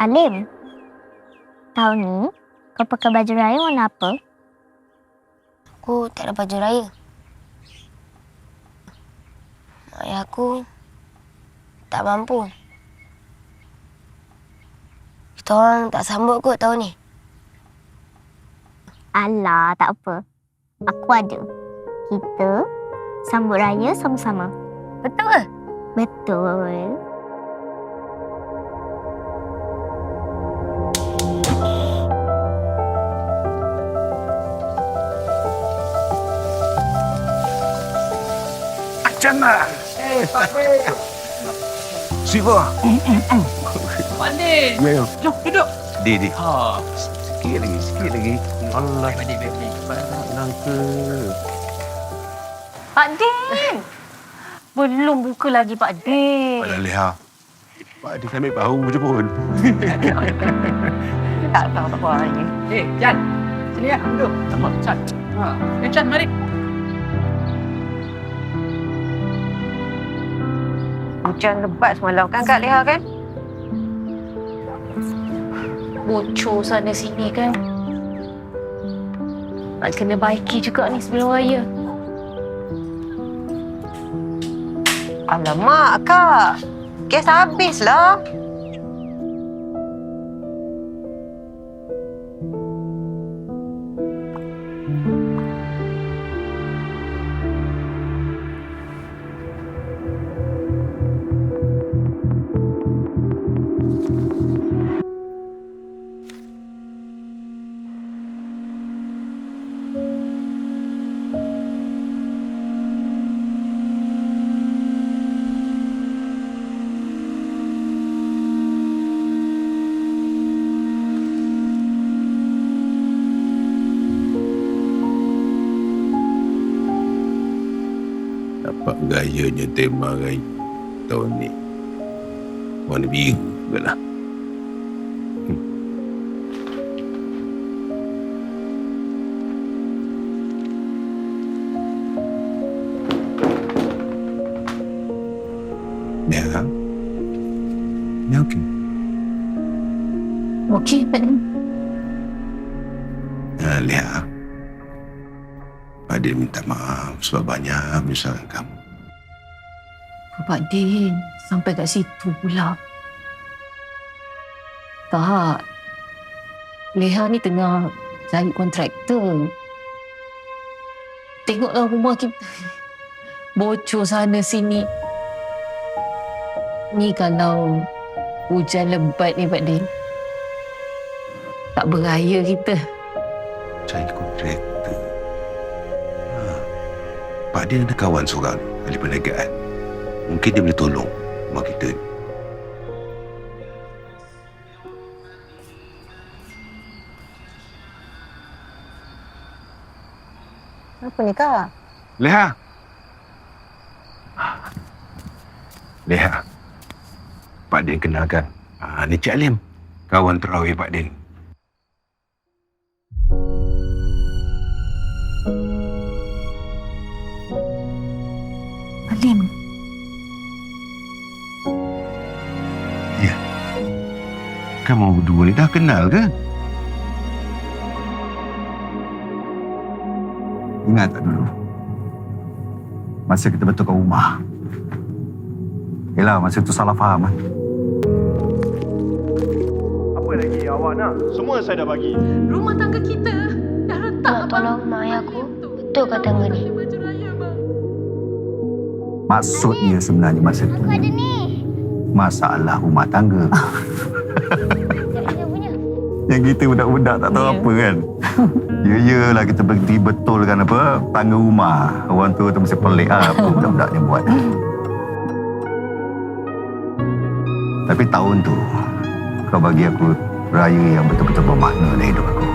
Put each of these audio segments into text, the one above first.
Alim, tahun ni kau pakai baju raya warna apa? Aku tak ada baju raya. Ayah aku tak mampu. Kita orang tak sambut kot tahun ni. Alah, tak apa. Aku ada. Kita sambut raya sama-sama. Betul ke? Betul. Jangan. Pak Din. Siva. Pak Din. Ya, ya. Jom, duduk. Di. Ha. Sikit lagi. Allah. Pak Din, baik. Nangka. Pak Din! Belum buka lagi Pak Din. Pada Leha. Pak Din ambil bau je pun. Tak tahu apa lagi. Jan. Sini ya, duduk. Sama, Chan. Chan, mari. Hujan lebat semalam kan Kak Leha kan? Bocor sana sini kan? Nak kena baiki juga ni sebelum raya. Alamak, Kak. Gas habislah. Dapat gayanya tema raya tahun ni. Warna biru juga lah. Ya. Ya, okey. Okey Pak Din. Leha. Pak Din minta maaf sebab banyak menyusahkan kamu. Pak Din, sampai kat situ pula. Tak. Leha ni tengah cari kontraktor. Tengoklah rumah kita. Bocor sana sini. Ni kalau hujan lebat ni Pak Din. Tak beraya kita. Cari kontraktor. Pak Din ada kawan seorang ahli perniagaan. Mungkin dia boleh tolong rumah kita ni. Apa ni, Kak? Leha. Leha. Pak Din kenalkan. Ni Cik Alim. Kawan terawih Pak Din. Alim. Ya. Kamu berdua ni dah kenal kan? Ingat tak dulu? Masa kita betulkan rumah. Yelah, masa tu salah faham kan? Apa lagi awak nak? Semua saya dah bagi. Rumah tangga kita dah retak. Nak tolong mak ayah aku. Betul kata Angga ni. Maksud dia sebenarnya masa tu Aku ada ni. masalah rumah tangga. Yang kita budak-budak tak tahu apa kan? Ya-yalah kita berhenti betulkan apa tangga rumah. Orang tua tu mesti pelik apa budak-budak ni buat. Tapi tahun tu kau bagi aku raya yang betul-betul bermakna dalam hidup aku.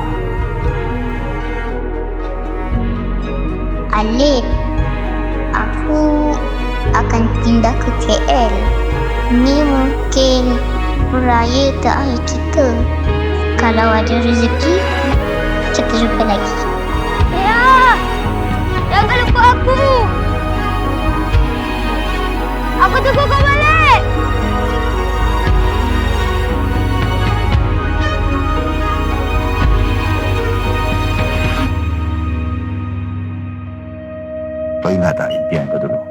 Alif, aku akan pindah ke KL. Ni mungkin raya terakhir kita. Kalau ada rezeki, kita jumpa lagi. Ya! Jangan lupa aku! Aku tunggu kau balik! Kau ingat tak impian kau dulu?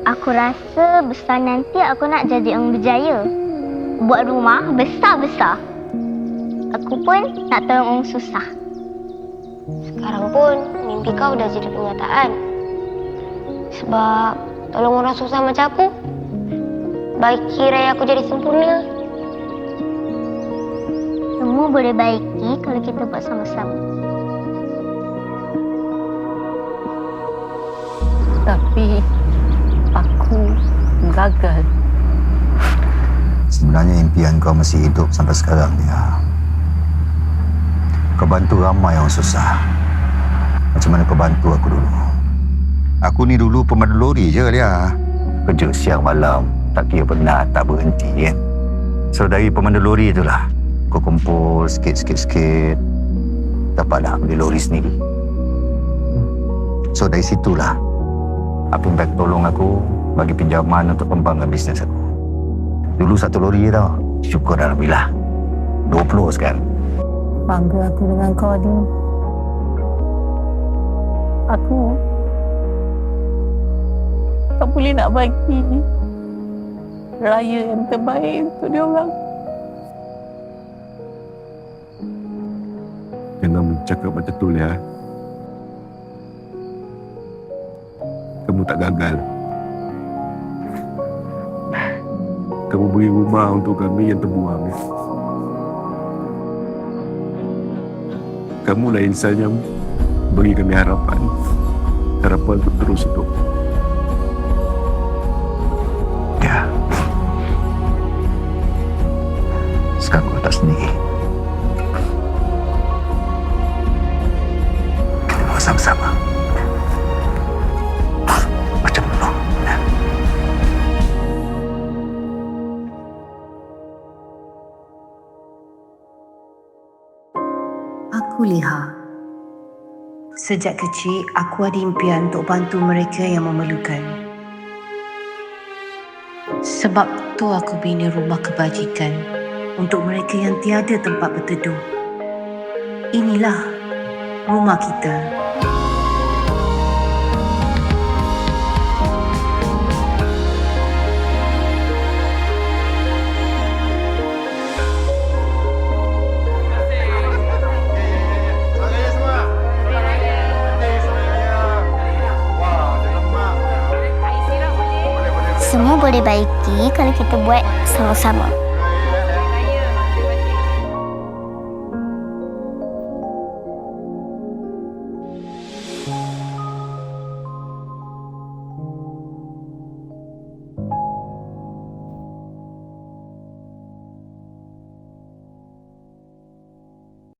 Aku rasa besar nanti aku nak jadi orang berjaya. Buat rumah besar-besar. Aku pun nak tolong orang susah. Sekarang pun mimpi kau dah jadi kenyataan. Sebab tolong orang susah macam aku, baiki raya aku jadi sempurna. Semua boleh baiki kalau kita buat sama-sama. Tapi aku gagal. Sebenarnya impian kau masih hidup sampai sekarang, Lia. Kau bantu ramai orang susah. Macam mana kau bantu aku dulu? Aku ni dulu pemandu lori je, Lia. Kerja siang malam, tak kira penat, tak berhenti kan. So dari pemandu lori itulah, kau kumpul sikit-sikit, dapatlah beli lori sendiri. So dari situlah, apa yang baik tolong aku bagi pinjaman untuk kembangkan bisnes aku. Dulu 1 lori tau. Syukur Alhamdulillah. 20 sekarang. Bangga aku dengan kau, Din. Aku tak boleh nak bagi raya yang terbaik untuk dia orang. Jangan bercakap macam tu, Lia. Kamu tak gagal. Kamu beri rumah untuk kami yang terbuang. Ya? Kamulah insan yang beri kami harapan. Harapan untuk terus hidup. Ya. Sekarang kau tak sendiri. Kita buat sama-sama. Macam dulu. Ya. Aku Liha. Sejak kecil, aku ada impian untuk bantu mereka yang memerlukan. Sebab tu aku bina rumah kebajikan untuk mereka yang tiada tempat berteduh. Inilah rumah kita. Semua boleh baiki kalau kita buat sama-sama.